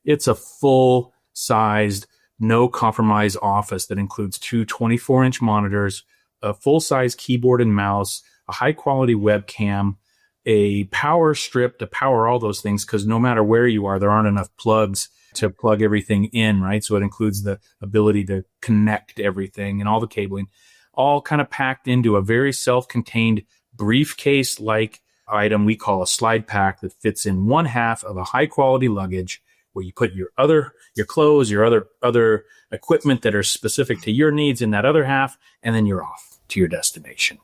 It's a full-sized, no-compromise office that includes two 24-inch monitors, a full-size keyboard and mouse, a high-quality webcam, a power strip to power all those things, because no matter where you are, there aren't enough plugs to plug everything in, right? So it includes the ability to connect everything and all the cabling, all kind of packed into a very self-contained briefcase-like item we call a slide pack that fits in one half of a high-quality luggage where you put your clothes, your other equipment that are specific to your needs in that other half, and then you're off to your destination.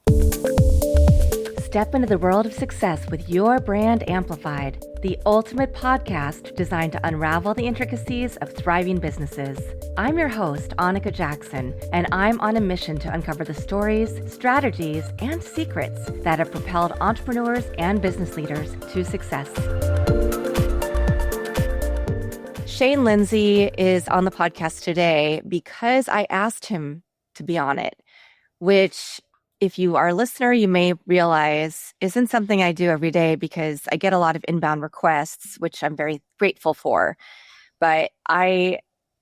Step into the world of success with your brand amplified, the ultimate podcast designed to unravel the intricacies of thriving businesses. I'm your host, Annika Jackson, and I'm on a mission to uncover the stories, strategies, and secrets that have propelled entrepreneurs and business leaders to success. Shane Lindsay is on the podcast today because I asked him to be on it, which, if you are a listener, you may realize isn't something I do every day because I get a lot of inbound requests, which I'm very grateful for. But I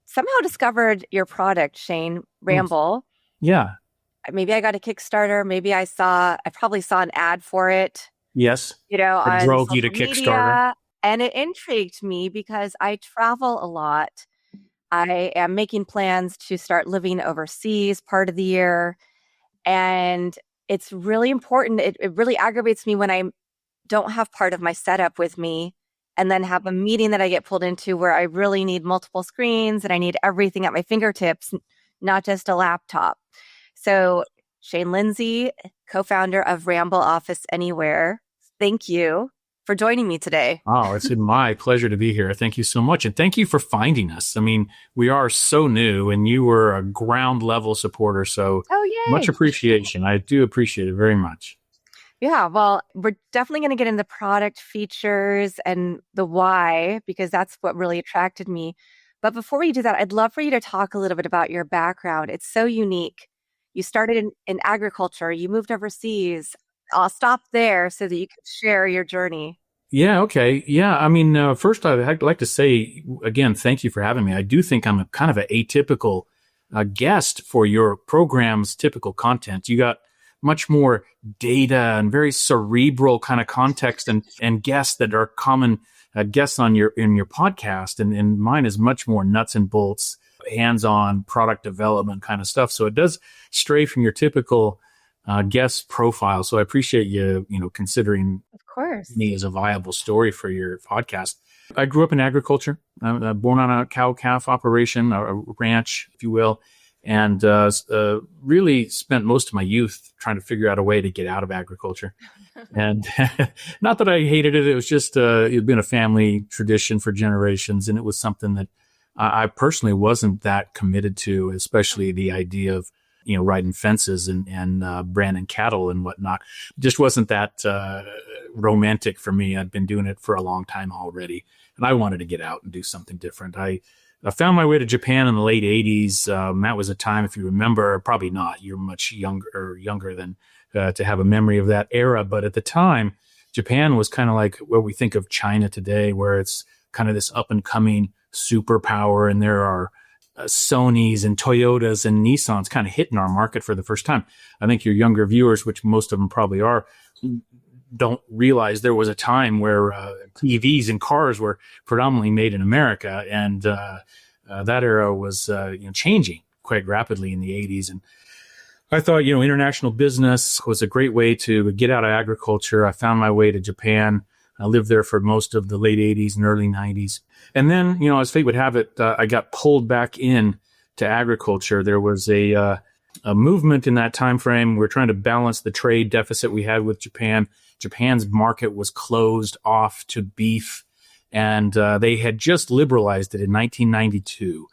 somehow discovered your product, Shane, Ramble. Yeah. Maybe I got a Kickstarter. Maybe I probably saw an ad for it. Yes. It on drove you to media, Kickstarter. And it intrigued me because I travel a lot. I am making plans to start living overseas part of the year. And it's really important. It really aggravates me when I don't have part of my setup with me and then have a meeting that I get pulled into where I really need multiple screens and I need everything at my fingertips, not just a laptop. So Shane Lindsay, co-founder of Ramble Office Anywhere, thank you for joining me today. Oh, it's my pleasure to be here. Thank you so much. And thank you for finding us. I mean, we are so new and you were a ground level supporter. So much appreciation. I do appreciate it very much. Yeah, well, we're definitely going to get into product features and the why, because that's what really attracted me. But before we do that, I'd love for you to talk a little bit about your background. It's so unique. You started in agriculture. You moved overseas. I'll stop there so that you can share your journey. Yeah. Okay. Yeah. I mean, first, I'd like to say again, thank you for having me. I do think I'm kind of an atypical guest for your program's typical content. You got much more data and very cerebral kind of context and guests that are common guests in your podcast. And mine is much more nuts and bolts, hands-on product development kind of stuff. So it does stray from your typical guest profile. So I appreciate you considering me as a viable story for your podcast. I grew up in agriculture. I'm born on a cow-calf operation, a ranch, if you will, and really spent most of my youth trying to figure out a way to get out of agriculture. And not that I hated it. It was just, it had been a family tradition for generations. And it was something that I personally wasn't that committed to, especially the idea of riding fences and branding cattle and whatnot. Just wasn't that romantic for me. I'd been doing it for a long time already, and I wanted to get out and do something different. I found my way to Japan in the late 80s. That was a time, if you remember, probably not. You're much younger than to have a memory of that era. But at the time, Japan was kind of like what we think of China today, where it's kind of this up-and-coming superpower, and there are Sonys and Toyotas and Nissans kind of hitting our market for the first time. I think your younger viewers, which most of them probably are, don't realize there was a time where TVs and cars were predominantly made in America, and that era was changing quite rapidly in the 80s. And I thought, international business was a great way to get out of agriculture. I found my way to Japan. I lived there for most of the late 80s and early 90s. And then, as fate would have it, I got pulled back in to agriculture. There was a movement in that time frame. We're trying to balance the trade deficit we had with Japan. Japan's market was closed off to beef, and they had just liberalized it in 1992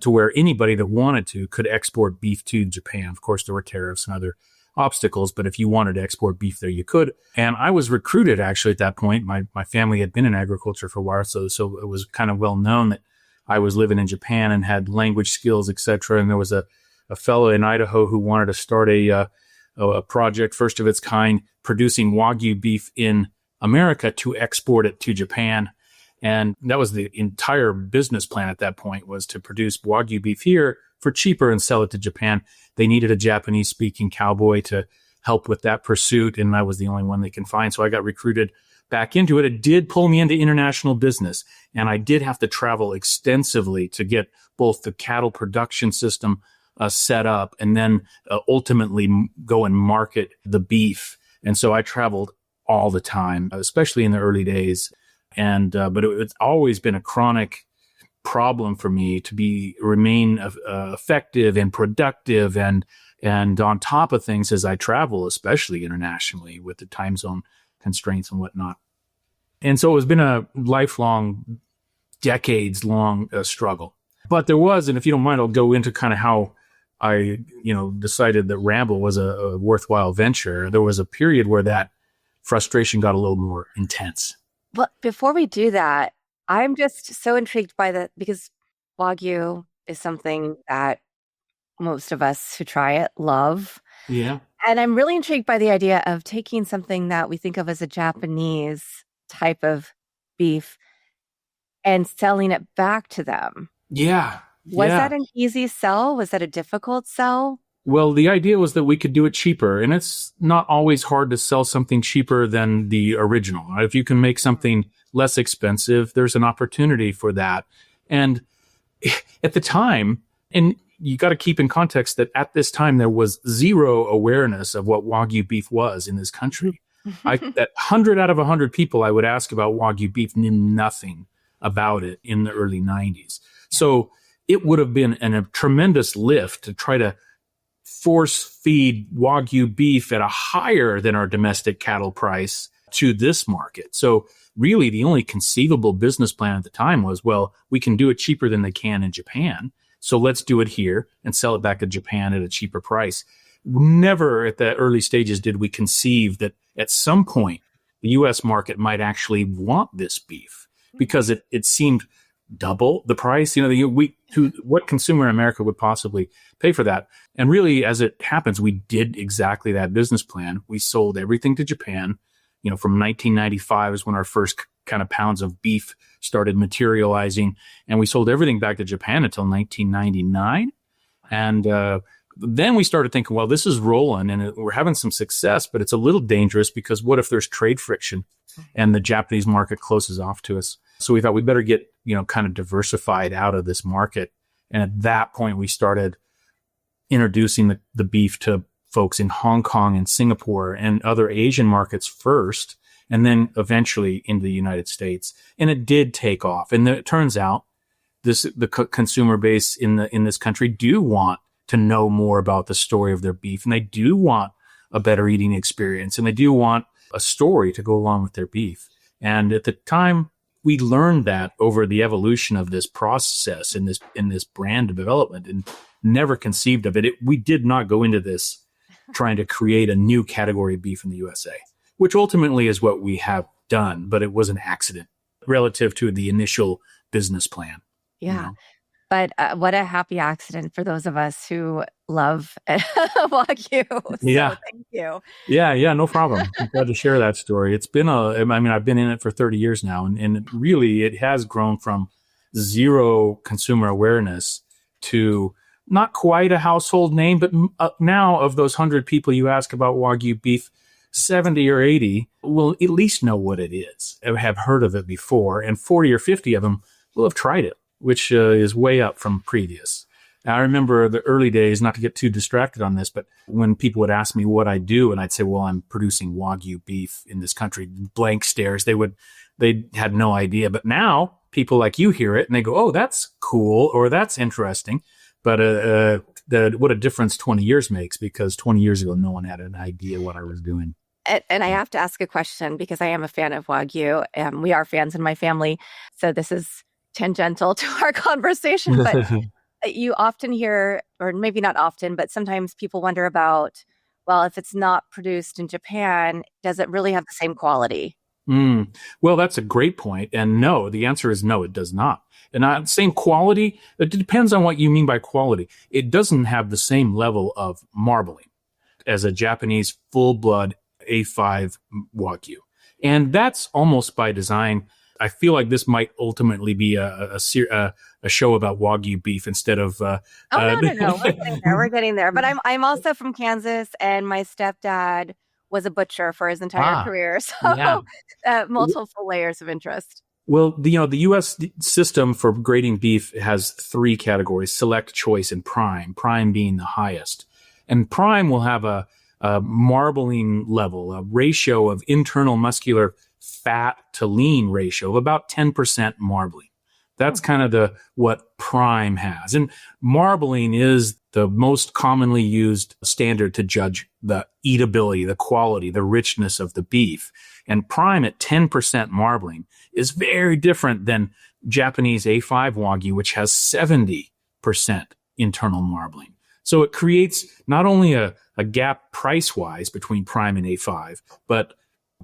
to where anybody that wanted to could export beef to Japan. Of course, there were tariffs and other obstacles, but if you wanted to export beef there, you could. And I was recruited actually at that point. My family had been in agriculture for a while, so it was kind of well known that I was living in Japan and had language skills, etc. And there was a fellow in Idaho who wanted to start a project, first of its kind, producing Wagyu beef in America to export it to Japan. And that was the entire business plan at that point, was to produce Wagyu beef here for cheaper and sell it to Japan. They needed a Japanese speaking cowboy to help with that pursuit. And I was the only one they can find. So I got recruited back into it. It did pull me into international business. And I did have to travel extensively to get both the cattle production system set up and then ultimately go and market the beef. And so I traveled all the time, especially in the early days. And but it's always been a chronic problem for me to remain effective and productive and on top of things as I travel, especially internationally with the time zone constraints and whatnot. And so it's been a lifelong, decades-long struggle. But there was, and if you don't mind, I'll go into kind of how I, decided that Ramble was a worthwhile venture. There was a period where that frustration got a little more intense. Well, before we do that, I'm just so intrigued by because Wagyu is something that most of us who try it love. Yeah. And I'm really intrigued by the idea of taking something that we think of as a Japanese type of beef and selling it back to them. Yeah. Was that an easy sell? Was that a difficult sell? Well, the idea was that we could do it cheaper, and it's not always hard to sell something cheaper than the original. If you can make something less expensive, there's an opportunity for that. And at the time, and you got to keep in context that at this time, there was zero awareness of what Wagyu beef was in this country. 100 out of 100 people I would ask about Wagyu beef knew nothing about it in the early 90s. So it would have been a tremendous lift to try to force feed Wagyu beef at a higher than our domestic cattle price to this market. So really the only conceivable business plan at the time was, well, we can do it cheaper than they can in Japan. So let's do it here and sell it back to Japan at a cheaper price. Never at the early stages did we conceive that at some point the U.S. market might actually want this beef because it seemed double the price. What consumer in America would possibly pay for that? And really, as it happens, we did exactly that business plan. We sold everything to Japan. From 1995 is when our first kind of pounds of beef started materializing, and we sold everything back to Japan until 1999. And then we started thinking, well, this is rolling and we're having some success, but it's a little dangerous because what if there's trade friction and the Japanese market closes off to us? So we thought we'd better get, kind of diversified out of this market. And at that point, we started introducing the beef to folks in Hong Kong and Singapore and other Asian markets first, and then eventually into the United States. And it did take off. And it turns out the consumer base in this country do want to know more about the story of their beef. And they do want a better eating experience. And they do want a story to go along with their beef. And at the time, we learned that over the evolution of this process in this brand development and never conceived of it. We did not go into this trying to create a new category of beef in the USA, which ultimately is what we have done. But it was an accident relative to the initial business plan. Yeah. But what a happy accident for those of us who love Wagyu. So yeah. Thank you. Yeah, no problem. I'm glad to share that story. I've been in it for 30 years now, and really it has grown from zero consumer awareness to not quite a household name, but now of those 100 people you ask about Wagyu beef, 70 or 80 will at least know what it is, have heard of it before, and 40 or 50 of them will have tried it, which is way up from previous. Now, I remember the early days, not to get too distracted on this, but when people would ask me what I do, and I'd say, well, I'm producing Wagyu beef in this country, blank stares. They had no idea. But now people like you hear it and they go, oh, that's cool, or that's interesting. But what a difference 20 years makes, because 20 years ago, no one had an idea what I was doing. And I have to ask a question because I am a fan of Wagyu, and we are fans in my family. So this is tangential to our conversation, but you often hear, or maybe not often, but sometimes people wonder about, well, if it's not produced in Japan, does it really have the same quality? Well, that's a great point. And no, the answer is no, it does not. And same quality, it depends on what you mean by quality. It doesn't have the same level of marbling as a Japanese full-blood A5 Wagyu. And that's almost by design. I feel like this might ultimately be a show about Wagyu beef instead of. Oh, no. We're getting there. We're getting there. But I'm also from Kansas, and my stepdad was a butcher for his entire Ah, career. yeah. So multiple layers of interest. Well, the U.S. system for grading beef has three categories: select, choice, and prime. Prime being the highest, and prime will have a marbling level, a ratio of internal muscular fat to lean ratio of about 10% marbling. That's kind of what prime has. And marbling is the most commonly used standard to judge the eatability, the quality, the richness of the beef. And prime at 10% marbling is very different than Japanese A5 Wagyu, which has 70% internal marbling. So it creates not only a gap price-wise between prime and A5, but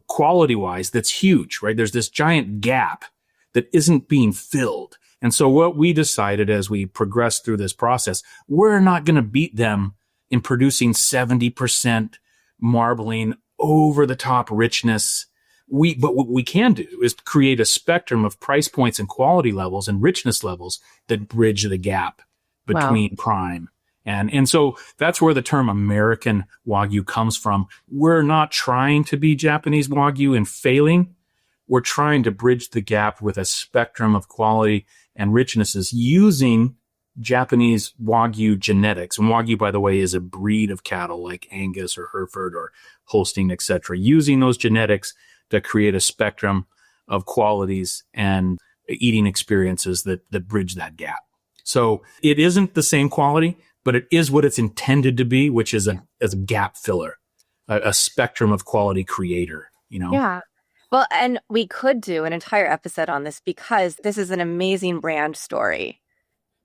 quality-wise that's huge, right? There's this giant gap that isn't being filled. And so what we decided as we progressed through this process, we're not going to beat them in producing 70% marbling over the top richness. But what we can do is create a spectrum of price points and quality levels and richness levels that bridge the gap between prime. And so that's where the term American Wagyu comes from. We're not trying to be Japanese Wagyu and failing. We're trying to bridge the gap with a spectrum of quality and richnesses using Japanese Wagyu genetics. And Wagyu, by the way, is a breed of cattle like Angus or Hereford or Holstein, etc. Using those genetics to create a spectrum of qualities and eating experiences that bridge that gap. So it isn't the same quality, but it is what it's intended to be, which is a gap filler, a spectrum of quality creator, Yeah. Well, and we could do an entire episode on this because this is an amazing brand story.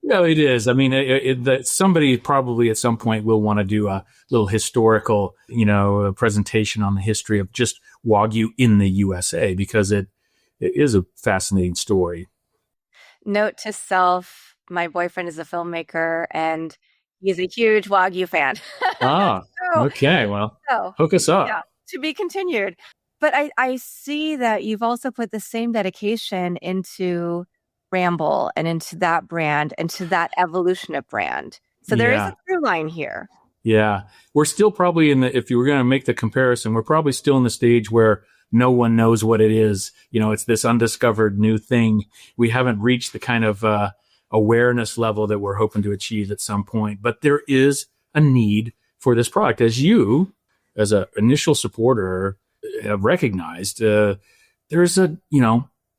No, it is. I mean, somebody probably at some point will want to do a little historical, presentation on the history of just Wagyu in the USA, because it is a fascinating story. Note to self, my boyfriend is a filmmaker and he's a huge Wagyu fan. Okay. Well, hook us up. Yeah, to be continued. But I see that you've also put the same dedication into Ramble and into that brand and to that evolution of brand. So there is a through line here. Yeah. We're still probably if you were going to make the comparison, we're probably still in the stage where no one knows what it is. It's this undiscovered new thing. We haven't reached the kind of awareness level that we're hoping to achieve at some point. But there is a need for this product. As you, as an initial supporter, have recognized, there's a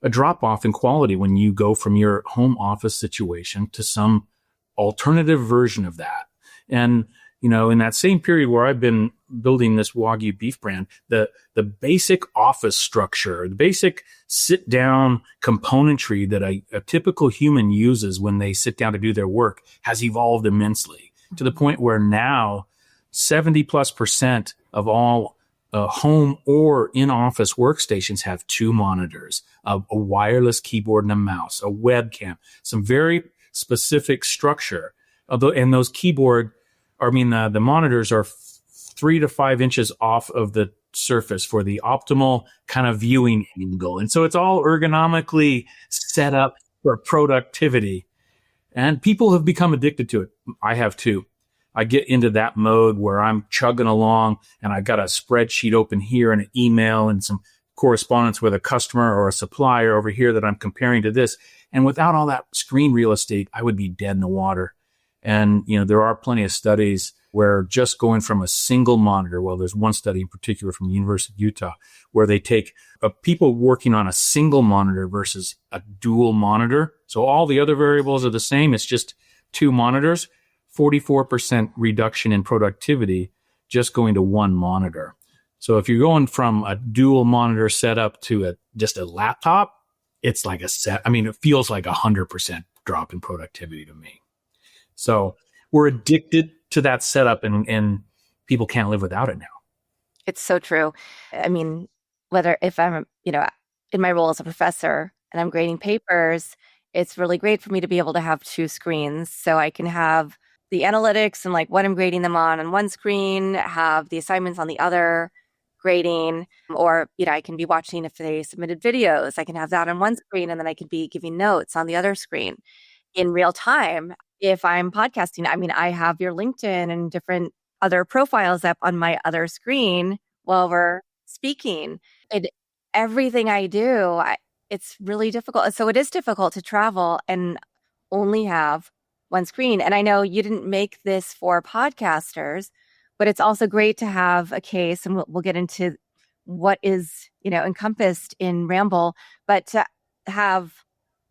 drop off in quality when you go from your home office situation to some alternative version of that. And, in that same period where I've been building this Wagyu beef brand, the basic office structure, the basic sit down componentry that a typical human uses when they sit down to do their work has evolved immensely to the point where now 70+% of all home or in-office workstations have two monitors, a wireless keyboard and a mouse, a webcam, some very specific structure. And those the monitors are 3 to 5 inches off of the surface for the optimal kind of viewing angle. And so it's all ergonomically set up for productivity. And people have become addicted to it. I have too. I get into that mode where I'm chugging along and I've got a spreadsheet open here and an email and some correspondence with a customer or a supplier over here that I'm comparing to this. And without all that screen real estate, I would be dead in the water. And, there are plenty of studies where just going from a single monitor, well, there's one study in particular from the University of Utah where they take people working on a single monitor versus a dual monitor. So all the other variables are the same. It's just two monitors. 44% reduction in productivity just going to one monitor. So if you're going from a dual monitor setup to just a laptop, it's like it feels like 100% drop in productivity to me. So we're addicted to that setup and people can't live without it now. It's so true. I mean, if I'm, in my role as a professor and I'm grading papers, it's really great for me to be able to have two screens so I can have the analytics and like what I'm grading them on one screen, have the assignments on the other, grading, or, I can be watching if they submitted videos. I can have that on one screen and then I can be giving notes on the other screen in real time. If I'm podcasting, I mean, I have your LinkedIn and different other profiles up on my other screen while we're speaking. And everything I do, it's really difficult. So it is difficult to travel and only have one screen. And I know you didn't make this for podcasters, but it's also great to have a case, and we'll get into what is, encompassed in Ramble, but to have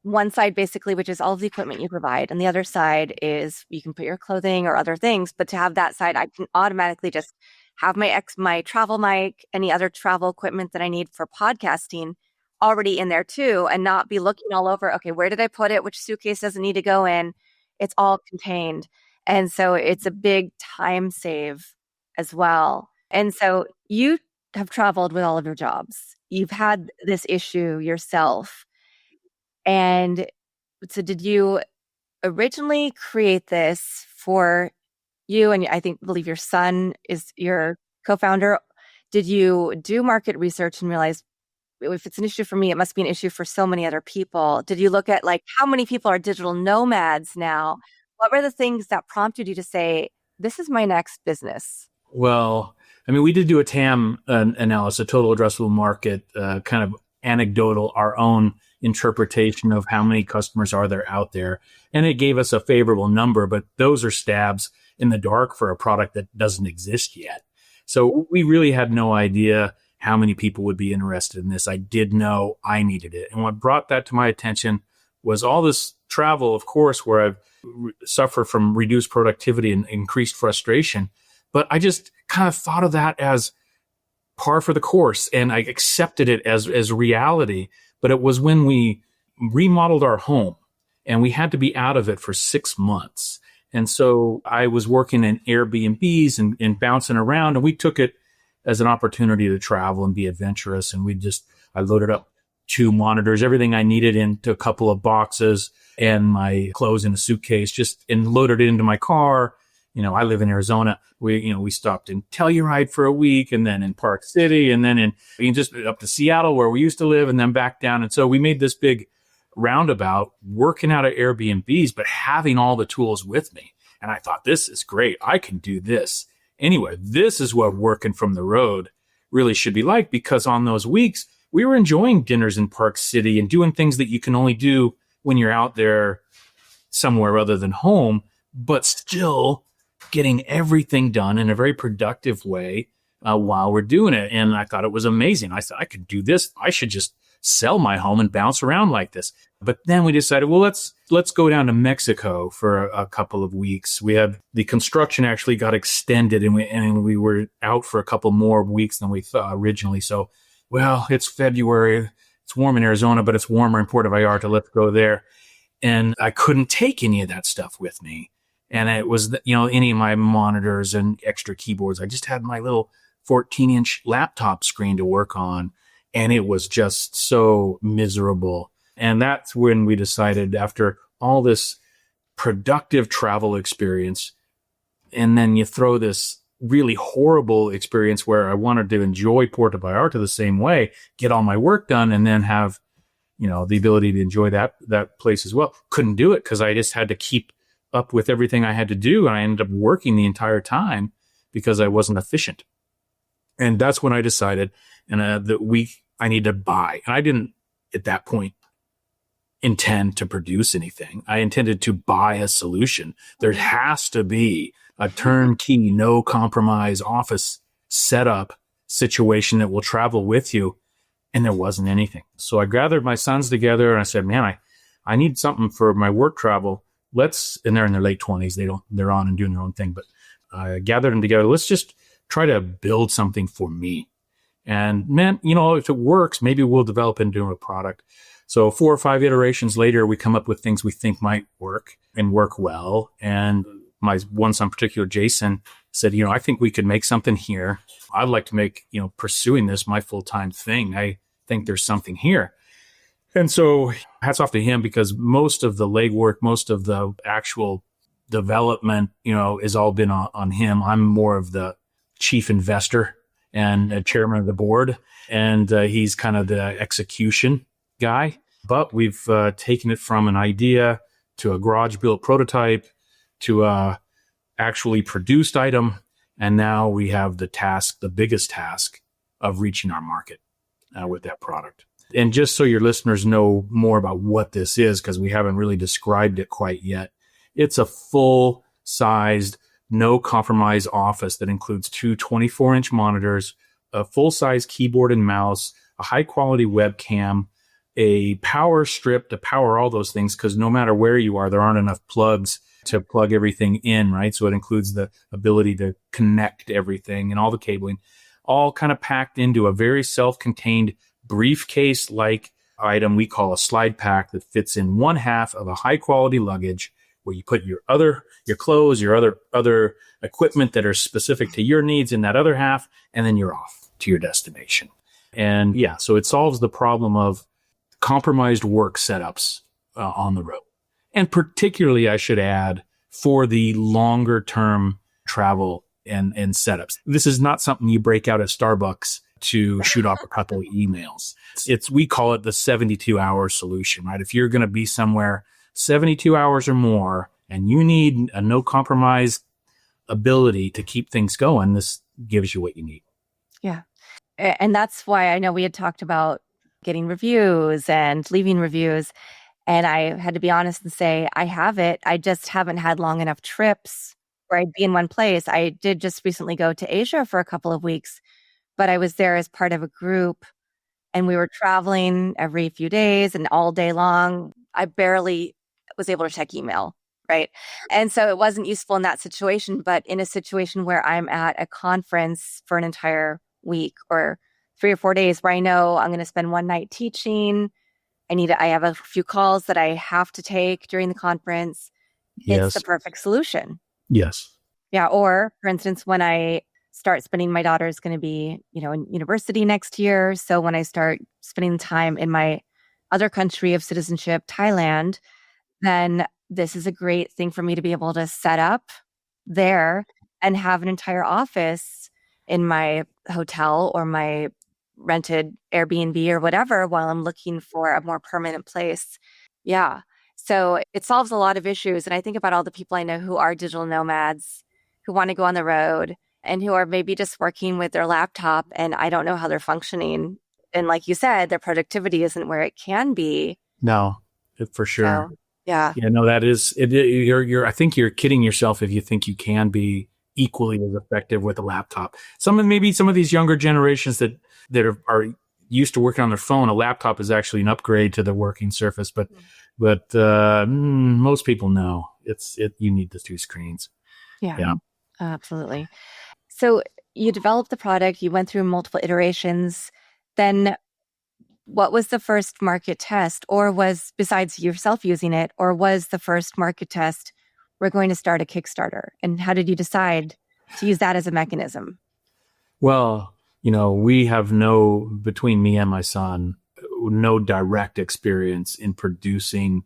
one side basically, which is all of the equipment you provide, and the other side is you can put your clothing or other things. But to have that side, I can automatically just have my travel mic, any other travel equipment that I need for podcasting already in there too, and not be looking all over. Okay, where did I put it? Which suitcase doesn't need to go in? It's all contained. And so it's a big time save as well. And so you have traveled with all of your jobs. You've had this issue yourself. And so did you originally create this for you? And believe your son is your co-founder. Did you do market research and realize if it's an issue for me, it must be an issue for so many other people? Did you look at how many people are digital nomads now? What were the things that prompted you to say, this is my next business? Well, I mean, we did do a TAM analysis, a total addressable market, kind of anecdotal, our own interpretation of how many customers are there out there. And it gave us a favorable number, but those are stabs in the dark for a product that doesn't exist yet. So we really had no idea how many people would be interested in this. I did know I needed it. And what brought that to my attention was all this travel, of course, where I've suffered from reduced productivity and increased frustration. But I just kind of thought of that as par for the course, and I accepted it as reality. But it was when we remodeled our home and we had to be out of it for 6 months. And so I was working in Airbnbs and bouncing around, and we took it as an opportunity to travel and be adventurous. And I loaded up 2 monitors, everything I needed into a couple of boxes, and my clothes in a suitcase, and loaded it into my car. I live in Arizona. We stopped in Telluride for a week, and then in Park City, and then just up to Seattle where we used to live, and then back down. And so we made this big roundabout working out of Airbnbs, but having all the tools with me. And I thought, this is great. I can do this. Anyway, this is what working from the road really should be like, because on those weeks, we were enjoying dinners in Park City and doing things that you can only do when you're out there somewhere other than home, but still getting everything done in a very productive way while we're doing it. And I thought it was amazing. I said, I could do this. I should just sell my home and bounce around like this. But then we decided, well, let's go down to Mexico for a couple of weeks. We had the construction actually got extended, and we were out for a couple more weeks than we thought originally. So, well, it's February. It's warm in Arizona, but it's warmer in Puerto Vallarta. Let's go there. And I couldn't take any of that stuff with me. And it was, any of my monitors and extra keyboards. I just had my little 14-inch laptop screen to work on. And it was just so miserable. And that's when we decided, after all this productive travel experience, and then you throw this really horrible experience where I wanted to enjoy Puerto Vallarta the same way, get all my work done, and then have, the ability to enjoy that place as well. Couldn't do it because I just had to keep up with everything I had to do. And I ended up working the entire time because I wasn't efficient. And that's when I decided that I need to buy. And I didn't, at that point, intend to produce anything. I intended to buy a solution. There has to be a turnkey, no compromise office setup situation that will travel with you. And there wasn't anything. So I gathered my sons together and I said, man, I need something for my work travel. And they're in their late 20s. They're on and doing their own thing. But I gathered them together. Let's just try to build something for me. And man, if it works, maybe we'll develop into a product. So 4 or 5 iterations later, we come up with things we think might work and work well. And my one son in particular, Jason, said, I think we could make something here. I'd like to make, pursuing this my full-time thing. I think there's something here. And so hats off to him, because most of the legwork, most of the actual development, has all been on him. I'm more of the chief investor and chairman of the board. And he's kind of the execution guy. But we've taken it from an idea to a garage built prototype to a actually produced item. And now we have the biggest task of reaching our market with that product. And just so your listeners know more about what this is, because we haven't really described it quite yet, it's a full-sized, no-compromise office that includes two 24-inch monitors, a full-size keyboard and mouse, a high-quality webcam, a power strip to power all those things, because no matter where you are, there aren't enough plugs to plug everything in, right? So it includes the ability to connect everything and all the cabling, all kind of packed into a very self-contained briefcase-like item we call a slide pack that fits in one half of a high-quality luggage where you put your clothes, your other equipment that are specific to your needs in that other half, and then you're off to your destination. And yeah, so it solves the problem of compromised work setups on the road. And particularly, I should add, for the longer term travel and setups. This is not something you break out at Starbucks to shoot off a couple of emails. We call it the 72-hour solution, right? If you're going to be somewhere 72 hours or more and you need a no compromise ability to keep things going, this gives you what you need. Yeah. And that's why I know we had talked about getting reviews and leaving reviews. And I had to be honest and say, I have it. I just haven't had long enough trips where I'd be in one place. I did just recently go to Asia for a couple of weeks, but I was there as part of a group and we were traveling every few days and all day long. I barely was able to check email, right? And so it wasn't useful in that situation, but in a situation where I'm at a conference for an entire week or 3 or 4 days where I know I'm going to spend one night teaching, I have a few calls that I have to take during the conference. Yes. It's the perfect solution. Yes. Yeah. Or for instance, when I start spending, my daughter is going to be, in university next year. So when I start spending time in my other country of citizenship, Thailand, then this is a great thing for me to be able to set up there and have an entire office in my hotel or my rented Airbnb or whatever while I'm looking for a more permanent place. Yeah. So it solves a lot of issues. And I think about all the people I know who are digital nomads, who want to go on the road and who are maybe just working with their laptop and I don't know how they're functioning. And like you said, their productivity isn't where it can be. No, for sure. So, yeah. Yeah, no, that is it. I think you're kidding yourself if you think you can be equally as effective with a laptop. Maybe some of these younger generations that are used to working on their phone, a laptop is actually an upgrade to the working surface. But most people know you need the two screens. Yeah, absolutely. So you developed the product, you went through multiple iterations. Then what was the first market test, or besides yourself using it, or was the first market test, we're going to start a Kickstarter? And how did you decide to use that as a mechanism? Well, we have between me and my son, no direct experience in producing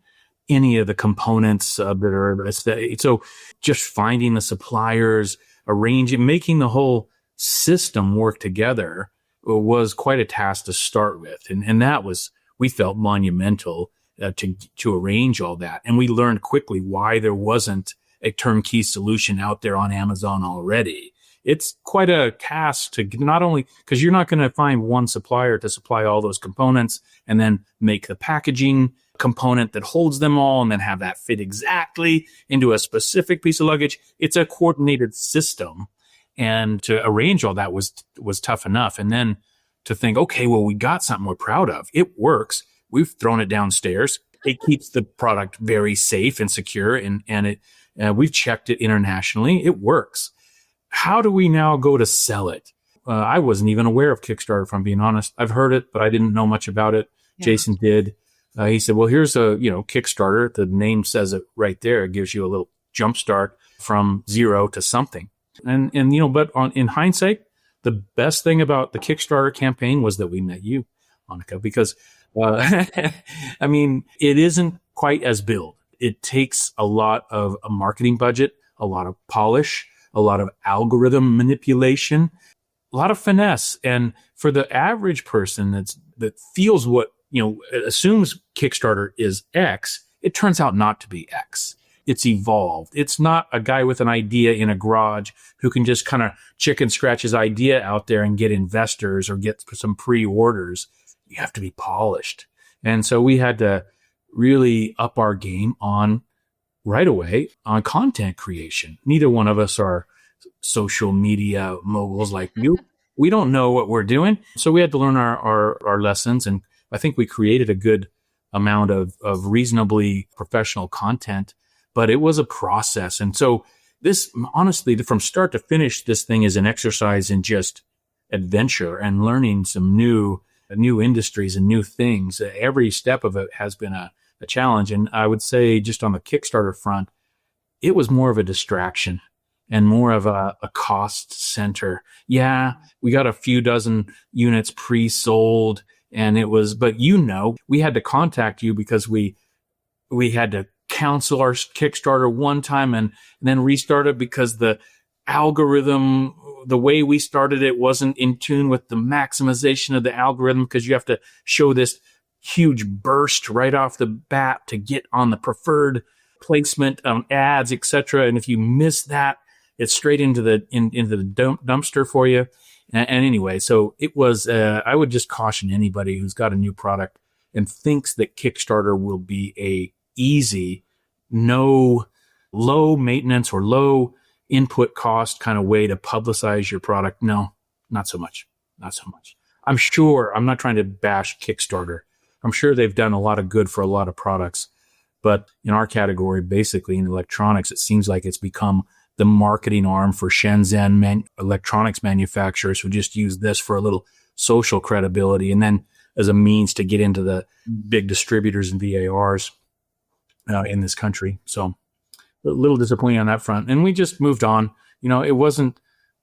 any of the components that are, so just finding the suppliers, making the whole system work together was quite a task to start with. And that was, we felt, monumental to arrange all that. And we learned quickly why there wasn't a turnkey solution out there on Amazon already. It's quite a task to not only, because you're not going to find one supplier to supply all those components and then make the packaging component that holds them all and then have that fit exactly into a specific piece of luggage. It's a coordinated system. And to arrange all that was tough enough. And then to think, okay, well, we got something we're proud of. It works. We've thrown it downstairs. It keeps the product very safe and secure. And we've checked it internationally. It works. How do we now go to sell it? I wasn't even aware of Kickstarter, if I'm being honest. I've heard it, but I didn't know much about it. Yeah. Jason did. He said, well, here's a, Kickstarter. The name says it right there. It gives you a little jump start from zero to something. And but in hindsight, the best thing about the Kickstarter campaign was that we met you, Annika, because, I mean, it isn't quite as billed. It takes a lot of a marketing budget, a lot of polish, a lot of algorithm manipulation. lot of finesse. And for the average person that feels what, assumes Kickstarter is X, it turns out not to be X. It's evolved. It's not a guy with an idea in a garage who can just kind of chicken scratch his idea out there and get investors or get some pre-orders. You have to be polished. And so we had to really up our game right away on content creation. Neither one of us are social media moguls like you. We don't know what we're doing. So we had to learn our lessons. And I think we created a good amount of reasonably professional content, but it was a process. And so this, honestly, from start to finish, this thing is an exercise in just adventure and learning some new industries and new things. Every step of it has been a challenge. And I would say just on the Kickstarter front, it was more of a distraction and more of a cost center. Yeah, we got a few dozen units pre-sold, and but we had to contact you because we had to cancel our Kickstarter one time and then restart it because the algorithm, the way we started it, wasn't in tune with the maximization of the algorithm, because you have to show this huge burst right off the bat to get on the preferred placement ads, etc. And if you miss that, it's straight into the dumpster for you. And anyway, so it was. I would just caution anybody who's got a new product and thinks that Kickstarter will be a easy, no low maintenance or low input cost kind of way to publicize your product. No, not so much. Not so much. I'm not trying to bash Kickstarter. I'm sure they've done a lot of good for a lot of products, but in our category, basically in electronics, it seems like it's become the marketing arm for Shenzhen electronics manufacturers who just use this for a little social credibility and then as a means to get into the big distributors and VARs in this country. So a little disappointing on that front. And we just moved on. It wasn't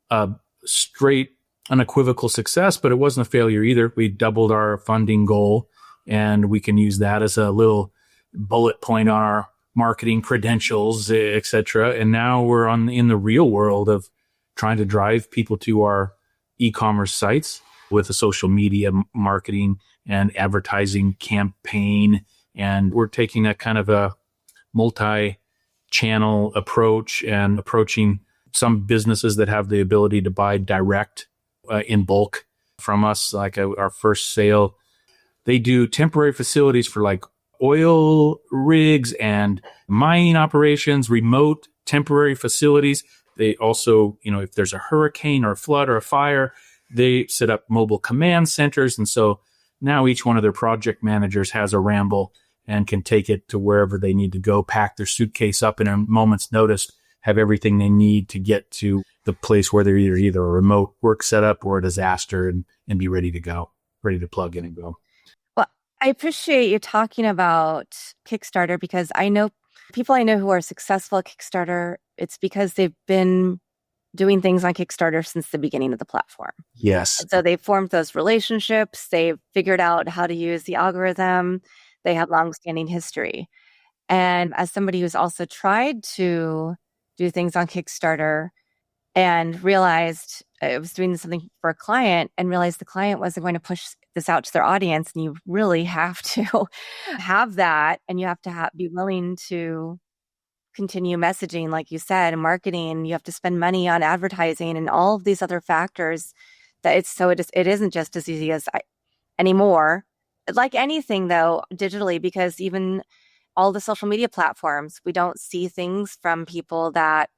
a straight unequivocal success, but it wasn't a failure either. We doubled our funding goal, and we can use that as a little bullet point on our marketing credentials, etc. And now we're in the real world of trying to drive people to our e-commerce sites with a social media marketing and advertising campaign. And we're taking that kind of a multi-channel approach and approaching some businesses that have the ability to buy direct in bulk from us. Like our first sale, they do temporary facilities for like oil rigs and mining operations, remote temporary facilities. They also, if there's a hurricane or a flood or a fire, they set up mobile command centers. And so now each one of their project managers has a Ramble and can take it to wherever they need to go, pack their suitcase up in a moment's notice, have everything they need to get to the place where they're either a remote work setup or a disaster and be ready to go, ready to plug in and go. Well, I appreciate you talking about Kickstarter, because I know who are successful at Kickstarter. It's because they've been doing things on Kickstarter since the beginning of the platform. Yes. And so they've formed those relationships. They've figured out how to use the algorithm. They have longstanding history. And as somebody who's also tried to do things on Kickstarter and realized I was doing something for a client and realized the client wasn't going to push this out to their audience, and you really have to have that, and you have to be willing to continue messaging, like you said, and marketing. You have to spend money on advertising and all of these other factors. That it isn't just as easy as anymore. Like anything, though, digitally, because even all the social media platforms, we don't see things from people that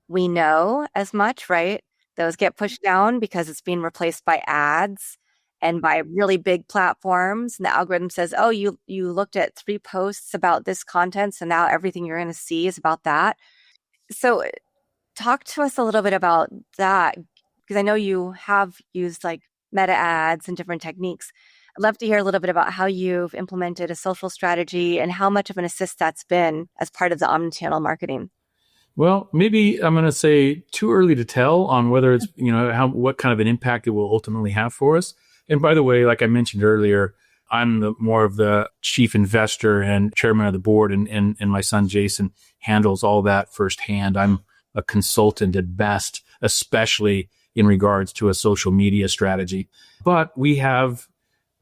we know as much, right? Those get pushed down because it's being replaced by ads and by really big platforms. And the algorithm says, oh, you looked at 3 posts about this content, so now everything you're going to see is about that. So talk to us a little bit about that, because I know you have used like meta ads and different techniques. I'd love to hear a little bit about how you've implemented a social strategy and how much of an assist that's been as part of the omnichannel marketing. Well, maybe I'm going to say too early to tell on whether it's, what kind of an impact it will ultimately have for us. And by the way, like I mentioned earlier, I'm more of the chief investor and chairman of the board, and my son Jason handles all that firsthand. I'm a consultant at best, especially in regards to a social media strategy. But we have,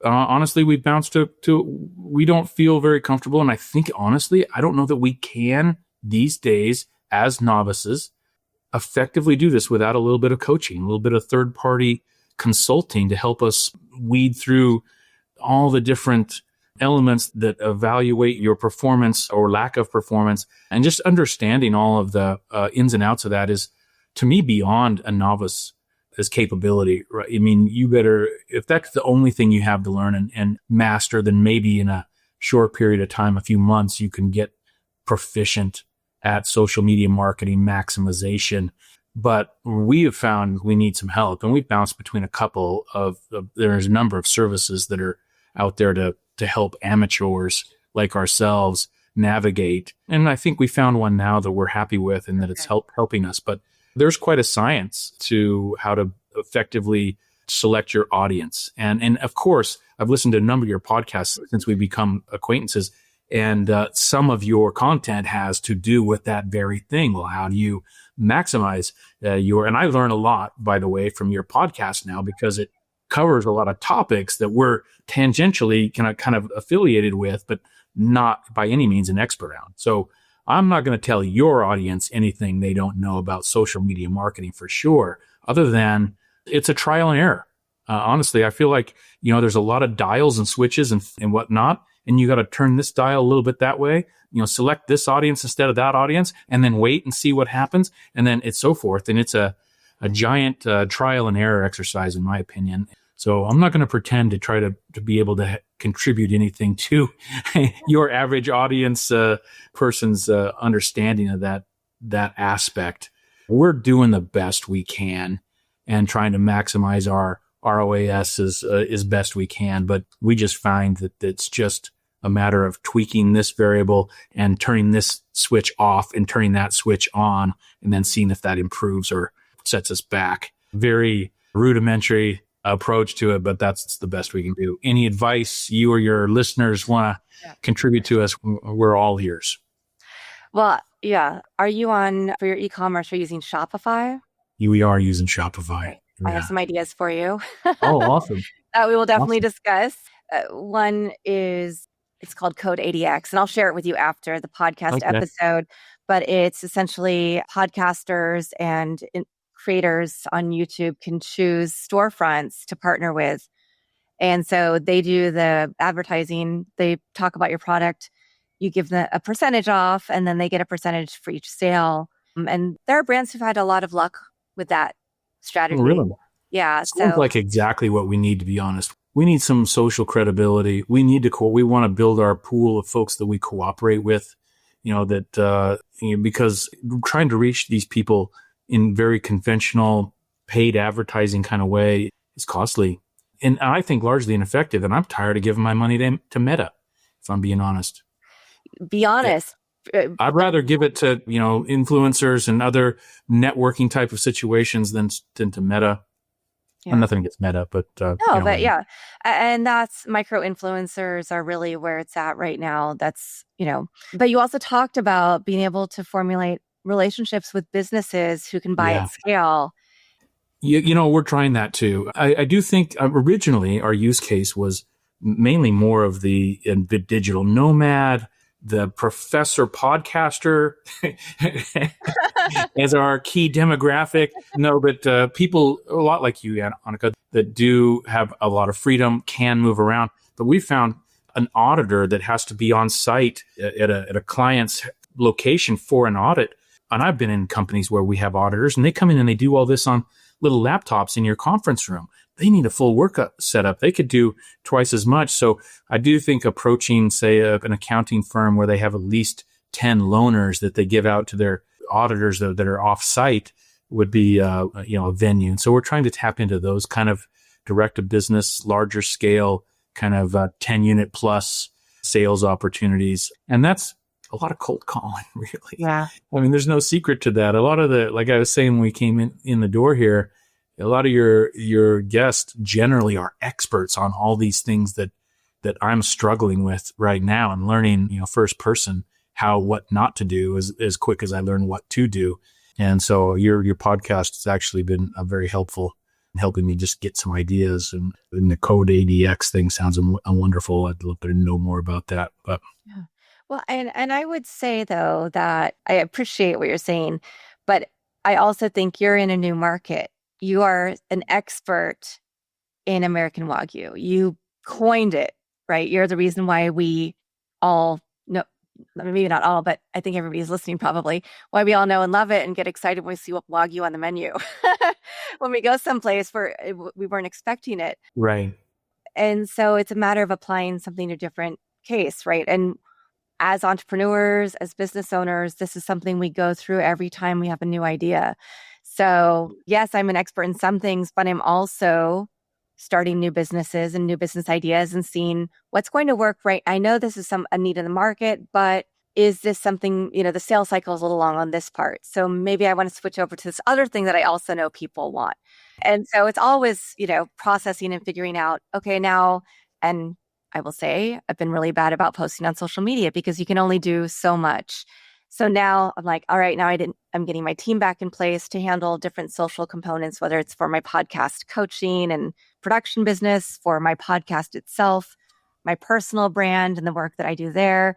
honestly, we bounced to, we don't feel very comfortable. And I think, honestly, I don't know that we can these days as novices effectively do this without a little bit of coaching, a little bit of third party consulting to help us weed through all the different elements that evaluate your performance or lack of performance. And just understanding all of the ins and outs of that is, to me, beyond a novice's capability, right? I mean, you better, if that's the only thing you have to learn and master, then maybe in a short period of time, a few months, you can get proficient at social media marketing maximization. But we have found we need some help, and we've bounced between a couple of there's a number of services that are out there to help amateurs like ourselves navigate. And I think we found one now that we're happy with and that it's helping us. But there's quite a science to how to effectively select your audience. And of course, I've listened to a number of your podcasts since we've become acquaintances. And some of your content has to do with that very thing. Well, how do you maximize and I learn a lot, by the way, from your podcast now, because it covers a lot of topics that we're tangentially kind of affiliated with, but not by any means an expert on. So I'm not going to tell your audience anything they don't know about social media marketing for sure, other than it's a trial and error. Honestly, I feel like, there's a lot of dials and switches and whatnot, and you got to turn this dial a little bit that way, select this audience instead of that audience, and then wait and see what happens. And then it's so forth. And it's a giant trial and error exercise, in my opinion. So I'm not going to pretend to try to be able to contribute anything to your average audience person's understanding of that aspect. We're doing the best we can and trying to maximize our ROAS as best we can. But we just find that it's just a matter of tweaking this variable and turning this switch off and turning that switch on, and then seeing if that improves or sets us back. Very rudimentary approach to it, but that's the best we can do. Any advice you or your listeners want to contribite to us, we're all ears. Well, yeah. Are you for your e-commerce, are you using Shopify? We are using Shopify. I have some ideas for you. Oh, awesome. That we will definitely discuss. One is, it's called Code ADX, and I'll share it with you after the podcast episode, but it's essentially podcasters and creators on YouTube can choose storefronts to partner with. And so they do the advertising, they talk about your product, you give them a percentage off, and then they get a percentage for each sale. And there are brands who've had a lot of luck with that strategy. Oh, really? Yeah. Sounds like exactly what we need, to be honest. We need some social credibility. We need to, we want to build our pool of folks that we cooperate with, because trying to reach these people in very conventional paid advertising kind of way is costly. And I think largely ineffective. And I'm tired of giving my money to Meta, if I'm being honest. Be honest. I'd rather give it to, influencers and other networking type of situations than to Meta. Yeah. And nothing against Meta, but yeah. And that's micro influencers are really where it's at right now. That's, but you also talked about being able to formulate relationships with businesses who can buy at scale. We're trying that too. I do think originally our use case was mainly more of the digital nomad, the professor podcaster as our key demographic. No, but people a lot like you, Annika, that do have a lot of freedom, can move around. But we found an auditor that has to be on site at a client's location for an audit. And I've been in companies where we have auditors, and they come in and they do all this on little laptops in your conference room. They need a full work setup. They could do twice as much. So I do think approaching, say, an accounting firm where they have at least 10 loaners that they give out to their auditors that are off-site would be, a venue. And so we're trying to tap into those kind of direct-to-business, larger scale, kind of 10-unit plus sales opportunities. And that's a lot of cold calling, really. Yeah. I mean, there's no secret to that. A lot of like I was saying when we came in the door here, a lot of your guests generally are experts on all these things that I'm struggling with right now and learning, first person what not to do as quick as I learn what to do. And so your podcast has actually been very helpful in helping me just get some ideas. And the Code ADX thing sounds wonderful. I'd love to know more about that. But Yeah. Well, and I would say though that I appreciate what you're saying, but I also think you're in a new market. You are an expert in American Wagyu. You coined it, right? You're the reason why we all know, maybe not all, but I think everybody's listening probably, why we all know and love it and get excited when we see Wagyu on the menu. When we go someplace where we weren't expecting it. right. And so it's a matter of applying something to different case, right? And as entrepreneurs, as business owners, this is something we go through every time we have a new idea. So, yes, I'm an expert in some things, but I'm also starting new businesses and new business ideas and seeing what's going to work right. I know this is a need in the market, but is this something, the sales cycle is a little long on this part. So maybe I want to switch over to this other thing that I also know people want. And so it's always, processing and figuring out, okay, now, and I will say I've been really bad about posting on social media because you can only do so much. So now I'm like, all right, now I'm getting my team back in place to handle different social components, whether it's for my podcast coaching and production business, for my podcast itself, my personal brand and the work that I do there.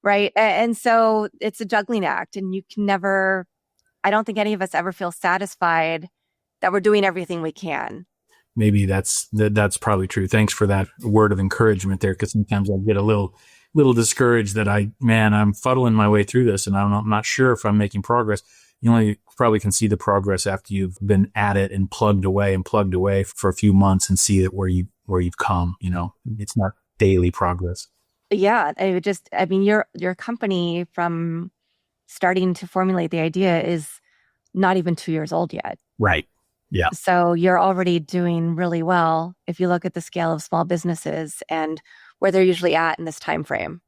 Right. And so it's a juggling act, and you can never, I don't think any of us ever feel satisfied that we're doing everything we can. Maybe that's probably true. Thanks for that word of encouragement there, because sometimes I get a little discouraged that I'm fuddling my way through this, and I'm not sure if I'm making progress. You only probably can see the progress after you've been at it and plugged away for a few months and see it where you've come. It's not daily progress. Yeah, your company from starting to formulate the idea is not even 2 years old yet. Right. Yeah. So you're already doing really well if you look at the scale of small businesses and where they're usually at in this time frame.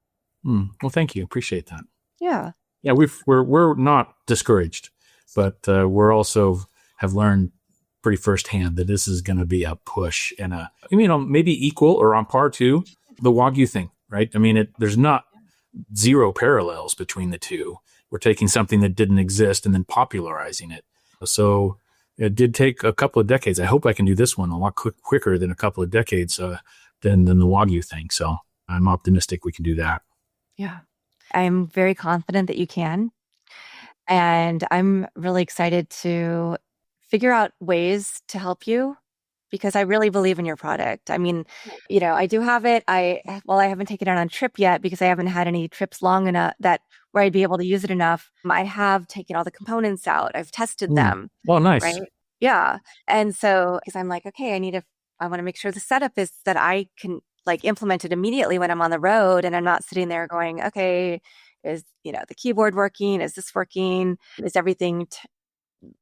Well, thank you. Appreciate that. Yeah. Yeah, we're not discouraged, but we're also have learned pretty firsthand that this is going to be a push and maybe equal or on par to the Wagyu thing, right? There's not zero parallels between the two. We're taking something that didn't exist and then popularizing it. So it did take a couple of decades. I hope I can do this one a lot quicker than a couple of decades than the Wagyu thing. So I'm optimistic we can do that. Yeah. I'm very confident that you can. And I'm really excited to figure out ways to help you because I really believe in your product. I do have it. I haven't taken it on a trip yet because I haven't had any trips long enough where I'd be able to use it enough. I have taken all the components out. I've tested them. Oh, nice. Right? Yeah. And so, because I'm like, okay, I want to make sure the setup is that I can implement it immediately when I'm on the road and I'm not sitting there going, okay, is, the keyboard working? Is this working? Is everything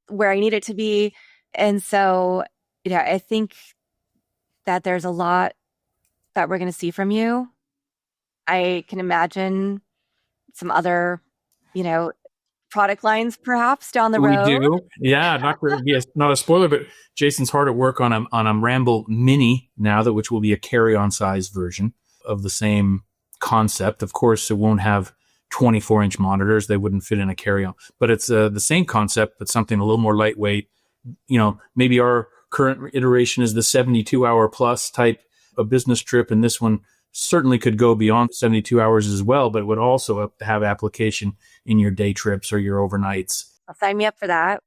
where I need it to be? And so, I think that there's a lot that we're going to see from you. I can imagine some other, product lines perhaps down the road. We do. Yeah, not a spoiler, but Jason's hard at work on a Ramble Mini now, which will be a carry-on size version of the same concept. Of course, it won't have 24-inch monitors. They wouldn't fit in a carry-on. But it's the same concept, but something a little more lightweight. Maybe our current iteration is the 72-hour plus type of business trip, and this one certainly could go beyond 72 hours as well, but it would also have application in your day trips or your overnights. I'll sign me up for that.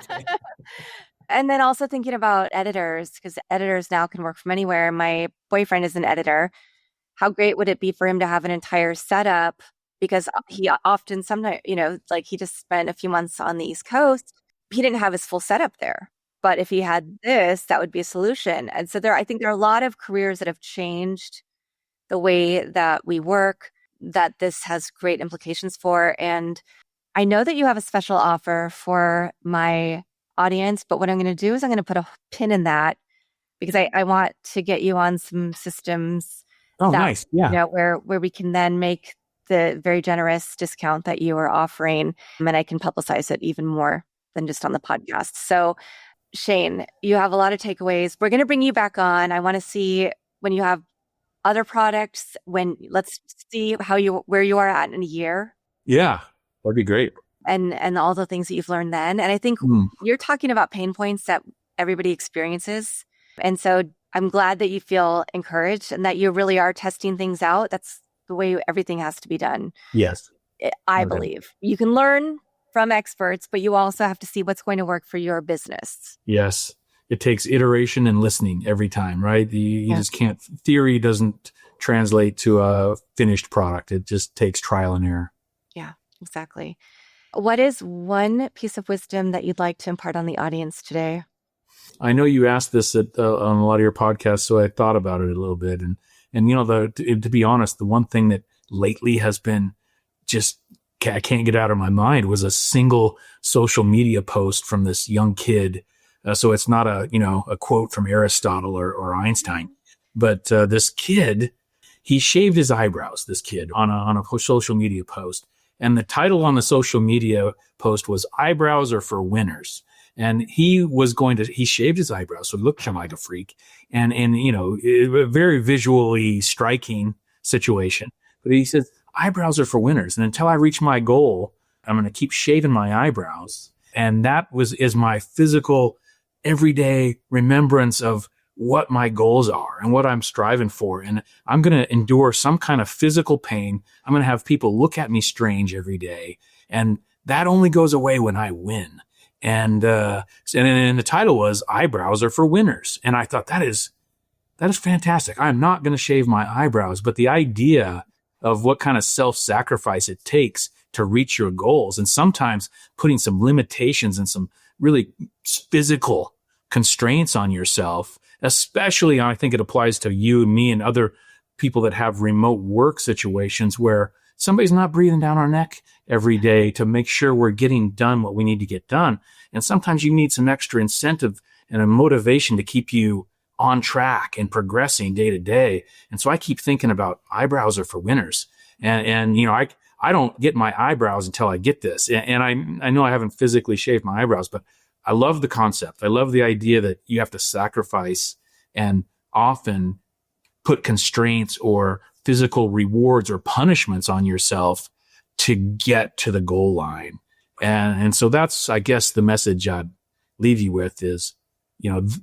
Okay. And then also thinking about editors, because editors now can work from anywhere. My boyfriend is an editor. How great would it be for him to have an entire setup? Because he often, sometimes, he just spent a few months on the East Coast. He didn't have his full setup there. But if he had this, that would be a solution. And so I think there are a lot of careers that have changed the way that we work, that this has great implications for. And I know that you have a special offer for my audience, but what I'm going to do is I'm going to put a pin in that because I want to get you on some systems. Oh, nice. Yeah. Where we can then make the very generous discount that you are offering, and I can publicize it even more than just on the podcast. So Shane, you have a lot of takeaways. We're going to bring you back on. I want to see when you have other products, let's see where you are at in a year. Yeah, that'd be great. and all the things that you've learned then. And I think Mm. you're talking about pain points that everybody experiences. And so I'm glad that you feel encouraged and that you really are testing things out. That's the way everything has to be done. Yes. I No doubt. believe you can learn from experts, but you also have to see what's going to work for your business. Yes. It takes iteration and listening every time, right? You just can't, theory doesn't translate to a finished product. It just takes trial and error. Yeah, exactly. What is one piece of wisdom that you'd like to impart on the audience today? I know you asked this on a lot of your podcasts, so I thought about it a little bit. And to be honest, the one thing that lately has been just, I can't get out of my mind was a single social media post from this young kid. So it's not a quote from Aristotle or Einstein, but this kid, he shaved his eyebrows, this kid on a social media post. And the title on the social media post was "Eyebrows are for winners." And he shaved his eyebrows, so he looked like a freak, and a very visually striking situation. But he said, "Eyebrows are for winners, and until I reach my goal, I'm going to keep shaving my eyebrows." And that is my physical, everyday remembrance of what my goals are and what I'm striving for. And I'm going to endure some kind of physical pain. I'm going to have people look at me strange every day, and that only goes away when I win. And the title was "Eyebrows are for winners." And I thought that is fantastic. I'm not going to shave my eyebrows, but the idea of what kind of self-sacrifice it takes to reach your goals, and sometimes putting some limitations and some really physical constraints on yourself, especially I think it applies to you and me and other people that have remote work situations where somebody's not breathing down our neck every day to make sure we're getting done what we need to get done. And sometimes you need some extra incentive and a motivation to keep you on track and progressing day to day. And so I keep thinking about eyebrows are for winners. And I don't get my eyebrows until I get this. And I know I haven't physically shaved my eyebrows, but I love the concept. I love the idea that you have to sacrifice and often put constraints or physical rewards or punishments on yourself to get to the goal line. And so that's, I guess, the message I'd leave you with is,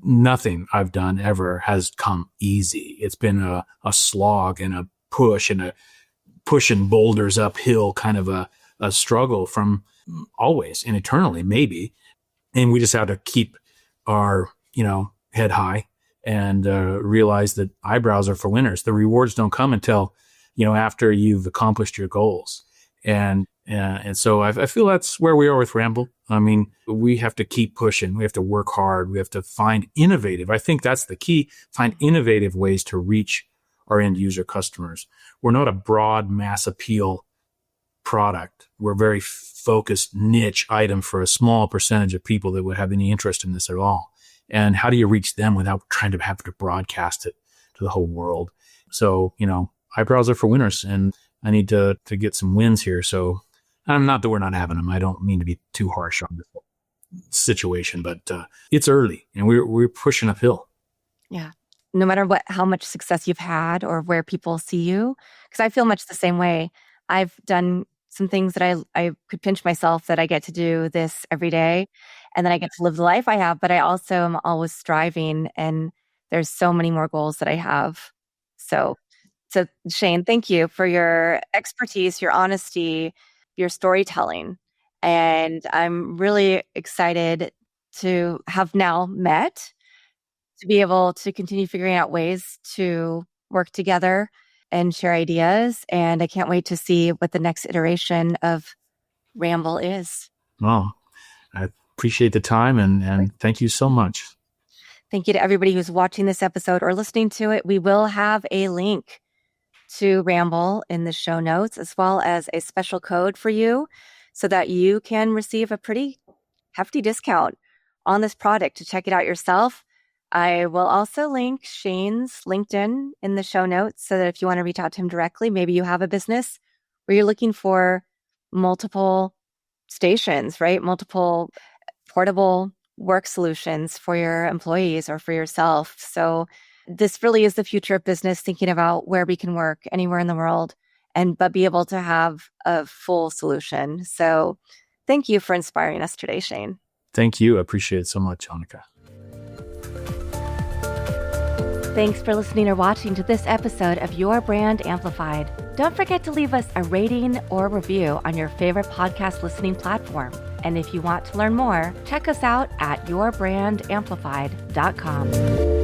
nothing I've done ever has come easy. It's been a slog and a push and a pushing boulders uphill, kind of a struggle from always and eternally, maybe. And we just have to keep our, head high and realize that eyebrows are for winners. The rewards don't come until, after you've accomplished your goals. And so I feel that's where we are with Ramble. I mean, we have to keep pushing. We have to work hard. We have to find innovative. I think that's the key. Find innovative ways to reach our end user customers. We're not a broad mass appeal product. We're a very focused niche item for a small percentage of people that would have any interest in this at all. And how do you reach them without trying to have to broadcast it to the whole world? So, eyebrows are for winners, and I need to get some wins here. So, not that we're not having them. I don't mean to be too harsh on this whole situation, but it's early and we're pushing uphill. Yeah. No matter how much success you've had or where people see you, because I feel much the same way. I've done some things that I could pinch myself that I get to do this every day, and then I get to live the life I have, but I also am always striving, and there's so many more goals that I have. So Shane, thank you for your expertise, your honesty, your storytelling. And I'm really excited to have now met, to be able to continue figuring out ways to work together and share ideas. And I can't wait to see what the next iteration of Ramble is. Well, I appreciate the time and thank you so much. Thank you to everybody who's watching this episode or listening to it. We will have a link to Ramble in the show notes, as well as a special code for you so that you can receive a pretty hefty discount on this product to check it out yourself. I will also link Shane's LinkedIn in the show notes so that if you want to reach out to him directly, maybe you have a business where you're looking for multiple stations, right? Multiple portable work solutions for your employees or for yourself. So this really is the future of business, thinking about where we can work anywhere in the world but be able to have a full solution. So Thank you for inspiring us today, Shane. Thank you. I appreciate it so much, Annika. Thanks for listening or watching to this episode of Your Brand Amplified. Don't forget to leave us a rating or review on your favorite podcast listening platform. And if you want to learn more, check us out at yourbrandamplified.com.